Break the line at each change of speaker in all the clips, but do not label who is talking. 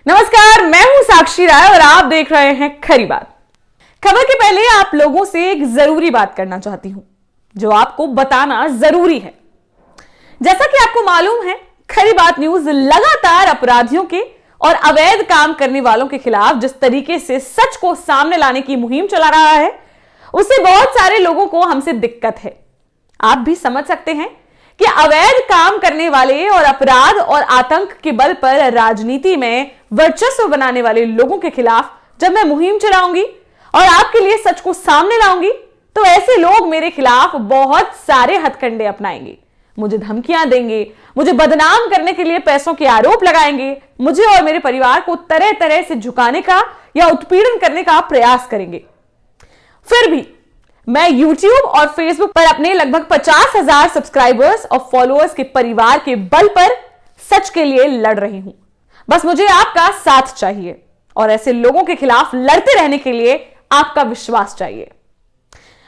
नमस्कार, मैं हूं साक्षी राय और आप देख रहे हैं खरी बात। खबर के पहले आप लोगों से एक जरूरी बात करना चाहती हूं जो आपको बताना जरूरी है। जैसा कि आपको मालूम है, खरी बात न्यूज लगातार अपराधियों के और अवैध काम करने वालों के खिलाफ जिस तरीके से सच को सामने लाने की मुहिम चला रहा है, उससे बहुत सारे लोगों को हमसे दिक्कत है। आप भी समझ सकते हैं कि अवैध काम करने वाले और अपराध और आतंक के बल पर राजनीति में वर्चस्व बनाने वाले लोगों के खिलाफ जब मैं मुहिम चलाऊंगी और आपके लिए सच को सामने लाऊंगी, तो ऐसे लोग मेरे खिलाफ बहुत सारे हथकंडे अपनाएंगे, मुझे धमकियां देंगे, मुझे बदनाम करने के लिए पैसों के आरोप लगाएंगे, मुझे और मेरे परिवार को तरह तरह से झुकाने का या उत्पीड़न करने का प्रयास करेंगे। फिर भी मैं YouTube और Facebook पर अपने लगभग 50,000 सब्सक्राइबर्स और फॉलोअर्स के परिवार के बल पर सच के लिए लड़ रही हूं। बस मुझे आपका साथ चाहिए और ऐसे लोगों के खिलाफ लड़ते रहने के लिए आपका विश्वास चाहिए।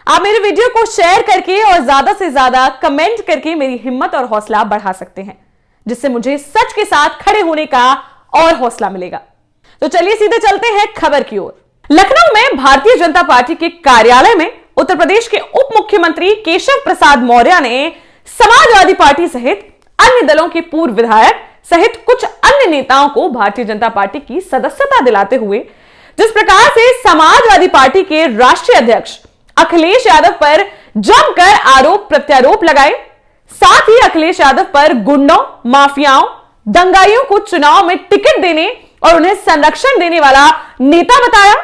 आप मेरे वीडियो को शेयर करके और ज्यादा से ज्यादा कमेंट करके मेरी हिम्मत और हौसला बढ़ा सकते हैं, जिससे मुझे सच के साथ खड़े होने का और हौसला मिलेगा। तो चलिए सीधे चलते हैं खबर की ओर। लखनऊ में भारतीय जनता पार्टी के कार्यालय में उत्तर प्रदेश के उप मुख्यमंत्री केशव प्रसाद मौर्य ने समाजवादी पार्टी सहित अन्य दलों के पूर्व विधायक सहित कुछ अन्य नेताओं को भारतीय जनता पार्टी की सदस्यता दिलाते हुए जिस प्रकार से समाजवादी पार्टी के राष्ट्रीय अध्यक्ष अखिलेश यादव पर जमकर आरोप प्रत्यारोप लगाए, साथ ही अखिलेश यादव पर गुंडों, माफियाओं, दंगाइयों को चुनाव में टिकट देने और उन्हें संरक्षण देने वाला नेता बताया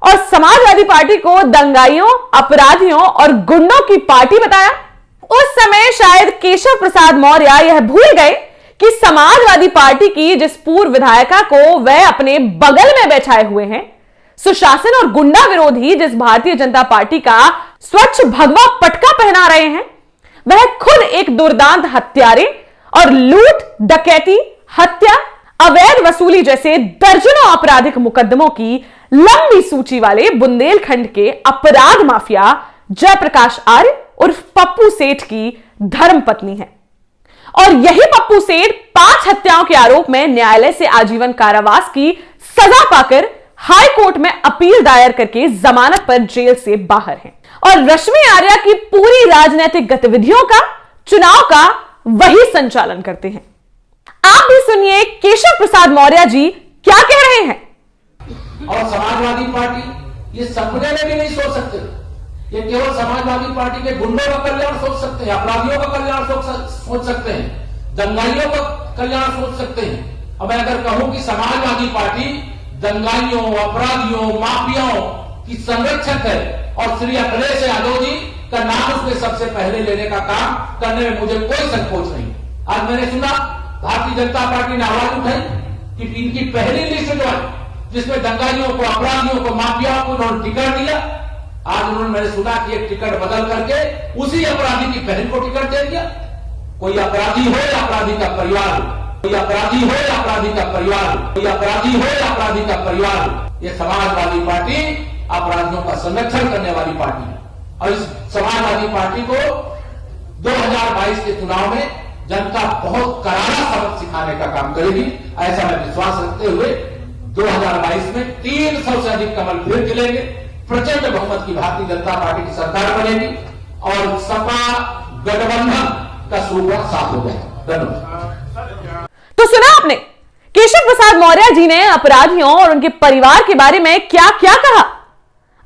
और समाजवादी पार्टी को दंगाइयों, अपराधियों और गुंडों की पार्टी बताया। उस समय शायद केशव प्रसाद मौर्य यह भूल गए कि समाजवादी पार्टी की जिस पूर्व विधायिका को वह अपने बगल में बैठाए हुए हैं, सुशासन और गुंडा विरोधी जिस भारतीय जनता पार्टी का स्वच्छ भगवा पटका पहना रहे हैं, वह खुद एक दुर्दांत हत्यारे और लूट, डकैती, हत्या, अवैध वसूली जैसे दर्जनों आपराधिक मुकदमों की लंबी सूची वाले बुंदेलखंड के अपराध माफिया जयप्रकाश आर्य उर्फ पप्पू सेठ की धर्मपत्नी है। और यही पप्पू सेठ 5 हत्याओं के आरोप में न्यायालय से आजीवन कारावास की सजा पाकर हाई कोर्ट में अपील दायर करके जमानत पर जेल से बाहर हैं। और रश्मि आर्या की पूरी राजनीतिक गतिविधियों का, चुनाव का वही संचालन करते हैं। आप भी सुनिए केशव प्रसाद मौर्य जी क्या कह रहे हैं।
और समाजवादी पार्टी ये सपने में भी नहीं सोच सकते। ये केवल समाजवादी पार्टी के गुंडों का कल्याण सोच सकते हैं, अपराधियों का कल्याण सोच सकते हैं, दंगाइयों का कल्याण सोच सकते हैं। अब मैं अगर कहूं कि समाजवादी पार्टी दंगाइयों, अपराधियों, माफियाओं की संरक्षक है और श्री अखिलेश यादव जी का नाम उसमें सबसे पहले लेने का काम करने में मुझे कोई संकोच नहीं। आज मैंने सुना भारतीय जनता पार्टी ने आवाज उठाई कि इनकी पहली लिस्ट जो है जिसमें दंगाइयों को, अपराधियों को, माफियाओं को उन्होंने टिकट दिया। आज उन्होंने, मैंने सुना कि एक टिकट बदल करके उसी अपराधी की बहन को टिकट दे दिया। कोई अपराधी हो या अपराधी का परिवार, कोई अपराधी हो या अपराधी का परिवार, कोई अपराधी हो या अपराधी का परिवार, ये समाजवादी पार्टी अपराधियों का संरक्षण करने वाली पार्टी है। और इस समाजवादी पार्टी को 2022 के चुनाव में जनता बहुत करारा सबक सिखाने का काम करेगी, ऐसा मैं विश्वास रखते हुए 2022 में 300 से अधिक कमल फिर खिलेंगे, प्रचंड बहुमत की भारतीय जनता पार्टी की सरकार बनेगी और सपा गठबंधन का सूबा साफ हो जाएगा। धन्यवाद।
तो सुना आपने केशव प्रसाद मौर्य जी ने अपराधियों और उनके परिवार के बारे में क्या क्या कहा।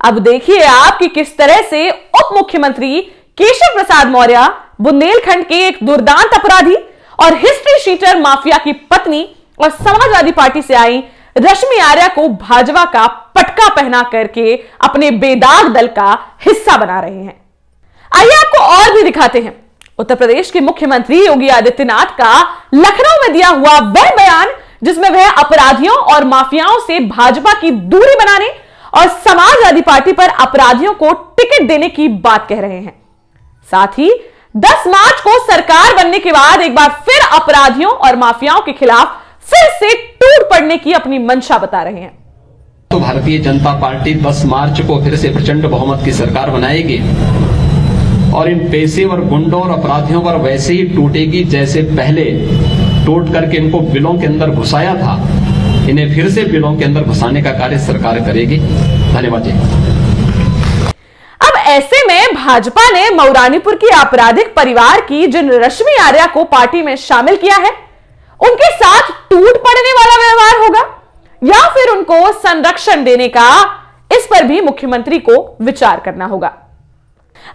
अब देखिए आप कि किस तरह से उप मुख्यमंत्री केशव प्रसाद मौर्य बुंदेलखंड के एक दुर्दांत अपराधी और हिस्ट्री शीटर माफिया की पत्नी और समाजवादी पार्टी से आई रश्मि आर्या को भाजपा का पटका पहना करके अपने बेदाग दल का हिस्सा बना रहे हैं। आइए आपको और भी दिखाते हैं उत्तर प्रदेश के मुख्यमंत्री योगी आदित्यनाथ का लखनऊ में दिया हुआ वह बयान जिसमें वह अपराधियों और माफियाओं से भाजपा की दूरी बनाने और समाजवादी पार्टी पर अपराधियों को टिकट देने की बात कह रहे हैं। साथ ही 10 मार्च को सरकार बनने के बाद एक बार फिर अपराधियों और माफियाओं के खिलाफ फिर से टूट पड़ने की अपनी मंशा बता रहे हैं।
तो भारतीय जनता पार्टी 10 मार्च को फिर से प्रचंड बहुमत की सरकार बनाएगी और इन पेशेवर गुंडों और अपराधियों पर वैसे ही टूटेगी जैसे पहले टूट करके इनको बिलों के अंदर घुसाया था। इन्हें फिर से बिलों के अंदर घुसाने का कार्य सरकार करेगी। धन्यवाद जी।
अब ऐसे में भाजपा ने मऊरानीपुर की आपराधिक परिवार की जिन रश्मि आर्या को पार्टी में शामिल किया है, उनके साथ टूट पड़ने वाला व्यवहार होगा या फिर उनको संरक्षण देने का, इस पर भी मुख्यमंत्री को विचार करना होगा।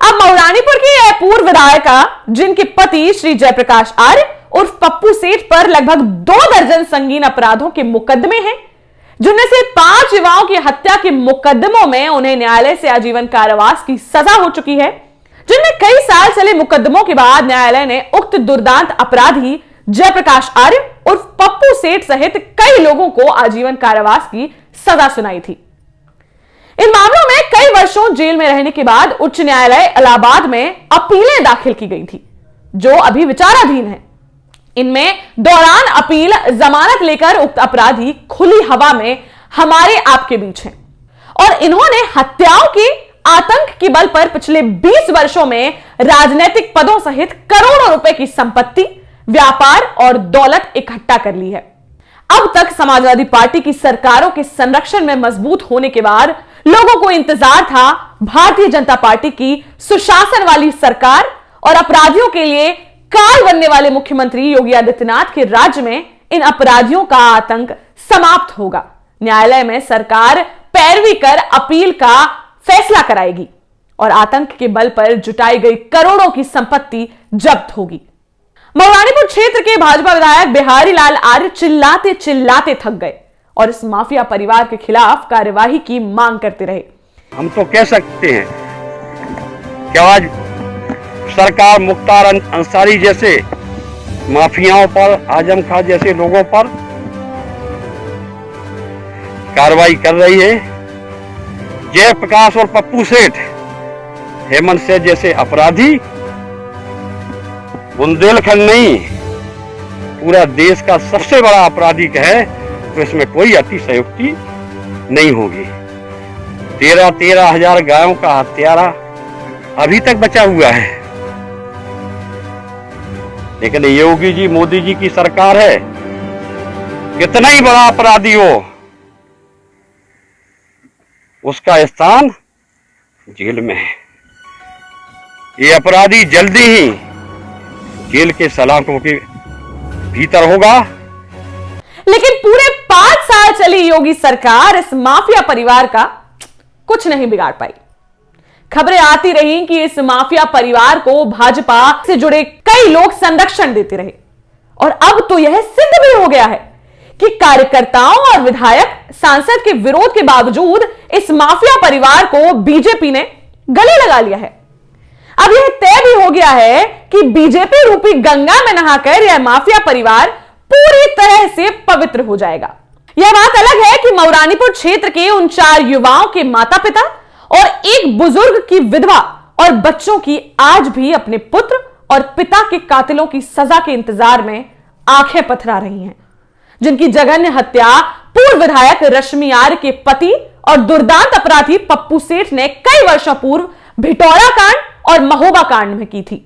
अब मऊरानीपुर की यह पूर्व विधायिका, जिनके पति श्री जयप्रकाश आर्य उर्फ पप्पू सेठ पर लगभग 2 दर्जन संगीन अपराधों के मुकदमे हैं, जिनमें से 5 युवाओं की हत्या के मुकदमों में उन्हें न्यायालय से आजीवन कारावास की सजा हो चुकी है, जिनमें कई साल चले मुकदमों के बाद न्यायालय ने उक्त दुर्दांत अपराधी जयप्रकाश आर्य उर्फ पप्पू सेठ सहित कई लोगों को आजीवन कारावास की सजा सुनाई थी। इन मामलों में कई वर्षों जेल में रहने के बाद उच्च न्यायालय इलाहाबाद में अपीलें दाखिल की गई थी, जो अभी विचाराधीन है। इनमें दौरान अपील जमानत लेकर उक्त अपराधी खुली हवा में हमारे आपके बीच हैं और इन्होंने हत्याओं के आतंक के बल पर पिछले 20 वर्षों में राजनीतिक पदों सहित करोड़ों रुपए की संपत्ति, व्यापार और दौलत इकट्ठा कर ली है। अब तक समाजवादी पार्टी की सरकारों के संरक्षण में मजबूत होने के बाद लोगों को इंतजार था भारतीय जनता पार्टी की सुशासन वाली सरकार और अपराधियों के लिए काल बनने वाले मुख्यमंत्री योगी आदित्यनाथ के राज्य में इन अपराधियों का आतंक समाप्त होगा। न्यायालय में सरकार पैरवी कर अपील का फैसला कराएगी और आतंक के बल पर जुटाई गई करोड़ों की संपत्ति जब्त होगी। मऊरानीपुर क्षेत्र के भाजपा विधायक बिहारी लाल आर्य चिल्लाते चिल्लाते थक गए और इस माफिया परिवार के खिलाफ कार्यवाही की मांग करते रहे।
हम तो कह सकते हैं कि आज सरकार मुख्तार अंसारी जैसे माफियाओं पर, आजम खां जैसे लोगों पर कार्रवाई कर रही है। जयप्रकाश और पप्पू सेठ, हेमंत सेठ जैसे अपराधी बुंदेलखंड नहीं, पूरा देश का सबसे बड़ा अपराधी है, तो इसमें कोई अतिशयोक्ति नहीं होगी। 13 हजार गायों का हत्यारा अभी तक बचा हुआ है, लेकिन योगी जी, मोदी जी की सरकार है, कितना ही बड़ा अपराधी हो, उसका स्थान जेल में है। ये अपराधी जल्दी ही जेल के सलाखों के भीतर होगा।
लेकिन पूरे 5 साल चली योगी सरकार इस माफिया परिवार का कुछ नहीं बिगाड़ पाई। खबरें आती रही कि इस माफिया परिवार को भाजपा से जुड़े कई लोग संरक्षण देते रहे और अब तो यह सिद्ध भी हो गया है कि कार्यकर्ताओं और विधायक, सांसद के विरोध के बावजूद इस माफिया परिवार को बीजेपी ने गले लगा लिया है। अब यह तय भी हो गया है कि बीजेपी रूपी गंगा में नहाकर यह माफिया परिवार पूरी तरह से पवित्र हो जाएगा। यह बात अलग है कि मऊरानीपुर क्षेत्र के उन 4 युवाओं के माता पिता और एक बुजुर्ग की विधवा और बच्चों की आज भी अपने पुत्र और पिता के कातिलों की सजा के इंतजार में आंखें पथरा रही हैं, जिनकी जघन्य हत्या पूर्व विधायक रश्मि आर्य के पति और दुर्दांत अपराधी पप्पू सेठ ने कई वर्षों पूर्व भिटौरा कांड और महोबा कांड में की थी।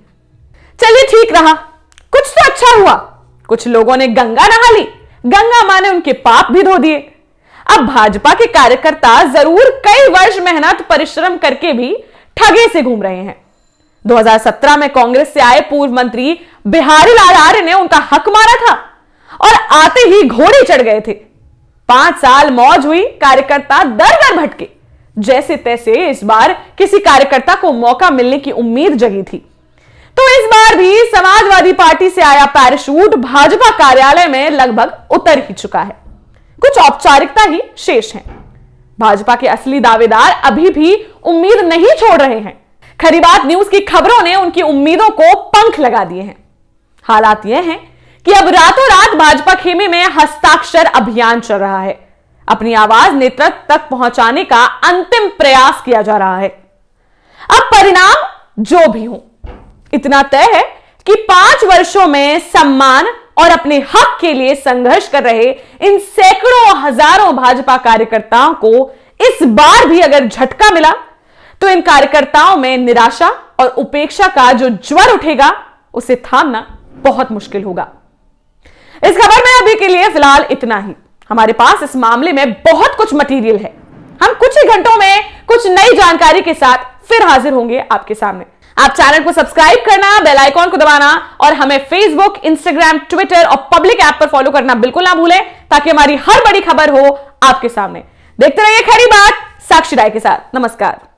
चलिए ठीक रहा, कुछ तो अच्छा हुआ, कुछ लोगों ने गंगा नहा ली, गंगा मां ने उनके पाप भी धो दिए। अब भाजपा के कार्यकर्ता जरूर कई वर्ष मेहनत परिश्रम करके भी ठगे से घूम रहे हैं। 2017 में कांग्रेस से आए पूर्व मंत्री बिहारी लाल आर्य ने उनका हक मारा था और आते ही घोड़े चढ़ गए थे। 5 साल मौज हुई, कार्यकर्ता दर दर भटके। जैसे तैसे इस बार किसी कार्यकर्ता को मौका मिलने की उम्मीद जगी थी, तो इस बार भी समाजवादी पार्टी से आया पैराशूट भाजपा कार्यालय में लगभग उतर ही चुका है। कुछ औपचारिकता ही शेष है। भाजपा के असली दावेदार अभी भी उम्मीद नहीं छोड़ रहे हैं। खरी बात न्यूज की खबरों ने उनकी उम्मीदों को पंख लगा दिए हैं। हालात यह हैं कि अब रातों रात भाजपा खेमे में हस्ताक्षर अभियान चल रहा है। अपनी आवाज नेतृत्व तक पहुंचाने का अंतिम प्रयास किया जा रहा है। अब परिणाम जो भी हो, इतना तय है कि 5 वर्षों में सम्मान और अपने हक के लिए संघर्ष कर रहे इन सैकड़ों हजारों भाजपा कार्यकर्ताओं को इस बार भी अगर झटका मिला, तो इन कार्यकर्ताओं में निराशा और उपेक्षा का जो ज्वर उठेगा, उसे थामना बहुत मुश्किल होगा। इस खबर में अभी के लिए फिलहाल इतना ही। हमारे पास इस मामले में बहुत कुछ मटेरियल है। हम कुछ ही घंटों में कुछ नई जानकारी के साथ फिर हाजिर होंगे आपके सामने। आप चैनल को सब्सक्राइब करना, बेल आइकॉन को दबाना और हमें फेसबुक, इंस्टाग्राम, ट्विटर और पब्लिक ऐप पर फॉलो करना बिल्कुल ना भूलें, ताकि हमारी हर बड़ी खबर हो आपके सामने। देखते रहिए खरी बात साक्षी राय के साथ। नमस्कार।